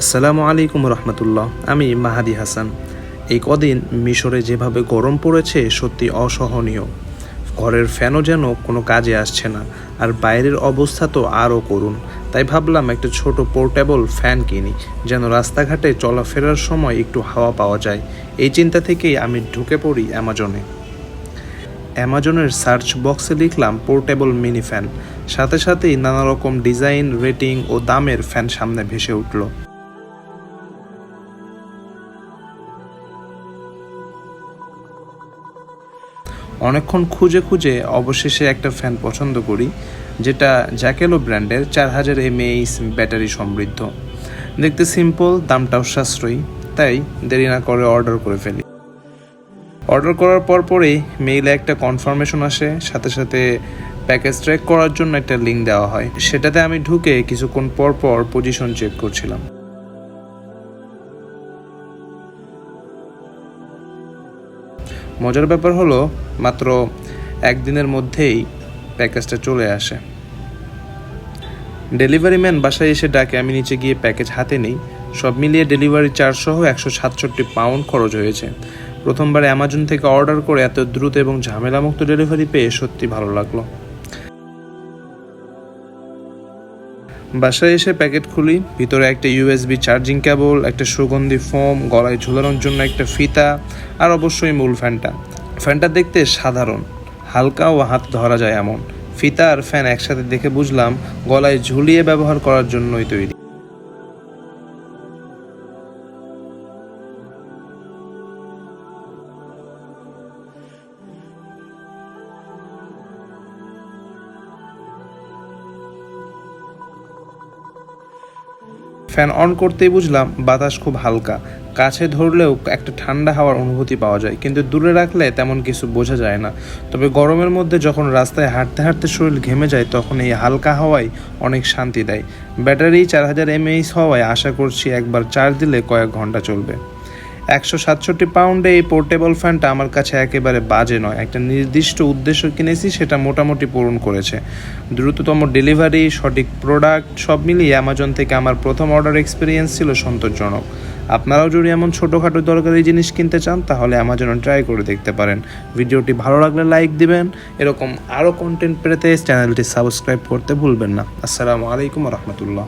আসসালামু আলাইকুম রহমতুল্লাহ। আমি মাহাদি হাসান। এই কদিন মিশরে যেভাবে গরম পড়েছে সত্যি অসহনীয়। ঘরের ফ্যানও যেন কোনো কাজে আসছে না, আর বাইরের অবস্থা তো আরও করুন। তাই ভাবলাম একটা ছোট পোর্টেবল ফ্যান কিনি, যেন রাস্তাঘাটে চলাফেরার সময় একটু হাওয়া পাওয়া যায়। এই চিন্তা থেকেই আমি ঢুকে পড়ি অ্যামাজনের সার্চ বক্সে লিখলাম পোর্টেবল মিনি ফ্যান। সাথে সাথেই নানা রকম ডিজাইন, রেটিং ও দামের ফ্যান সামনে ভেসে উঠল। অনেকক্ষণ খুঁজে খুঁজে অবশেষে একটা ফ্যান পছন্দ করি, যেটা জ্যাকেলো ব্র্যান্ডের 4000 mAh ব্যাটারি সমৃদ্ধ। দেখতে সিম্পল, দামটাও সাশ্রয়ী, তাই দেরি না করে অর্ডার করে ফেলি। অর্ডার করার পরেই মেইলে একটা কনফার্মেশন আসে, সাথে সাথে প্যাকেজ ট্র্যাক করার জন্য একটা লিঙ্ক দেওয়া হয়। সেটাতে আমি ঢুকে কিছুক্ষণ পর পজিশন চেক করছিলাম। মজার ব্যাপার হলো মাত্র একদিনের মধ্যেই প্যাকেজটা চলে আসে। ডেলিভারি ম্যান বাসায় এসে ডাকে, আমি নিচে গিয়ে প্যাকেজ হাতে নিই। সব মিলিয়ে ডেলিভারি চার্জ সহ 167 পাউন্ড খরচ হয়েছে। প্রথমবার অ্যামাজন থেকে অর্ডার করে এত দ্রুত এবং ঝামেলামুক্ত ডেলিভারি পেয়ে সত্যি ভালো লাগলো। বাসায় এসে প্যাকেট খুলি, ভিতরে একটা ইউএসবি চার্জিং কেবল, একটা সুগন্ধি ফোম, গলায় ঝুলানোর জন্য একটা ফিতা, আর অবশ্যই মূল ফ্যানটা দেখতে সাধারণ, হালকা ও হাত ধরা যায় এমন। ফিতা আর ফ্যান একসাথে দেখে বুঝলাম গলায় ঝুলিয়ে ব্যবহার করার জন্যই তৈরি। ফ্যান অন করতেই বুঝলাম বাতাস খুব হালকা, কাছে ধরলেও একটা ঠান্ডা হাওয়ার অনুভূতি পাওয়া যায়, কিন্তু দূরে রাখলে তেমন কিছু বোঝা যায় না। তবে গরমের মধ্যে যখন রাস্তায় হাঁটতে হাঁটতে শরীর ঘেমে যায়, তখন এই হালকা হাওয়ায় অনেক শান্তি দেয়। ব্যাটারি 4000 mAh হওয়ায় আশা করছি একবার চার্জ দিলে কয়েক ঘন্টা চলবে। 167 পাউন্ডে এই পোর্টেবল ফ্যানটা আমার কাছে একেবারে বাজে নয়। একটা নির্দিষ্ট উদ্দেশ্য কিনেছি, সেটা মোটামুটি পূরণ করেছে। দ্রুততম ডেলিভারি, সঠিক প্রোডাক্ট, সব মিলিয়ে অ্যামাজন থেকে আমার প্রথম অর্ডার এক্সপিরিয়েন্স ছিল সন্তোষজনক। আপনারাও যদি এমন ছোটোখাটো দরকারি জিনিস কিনতে চান, তাহলে অ্যামাজনে ট্রাই করে দেখতে পারেন। ভিডিওটি ভালো লাগলে লাইক দিবেন। এরকম আরও কন্টেন্ট পেতে চ্যানেলটি সাবস্ক্রাইব করতে ভুলবেন না। আসসালামু আলাইকুম রহমতুল্লাহ।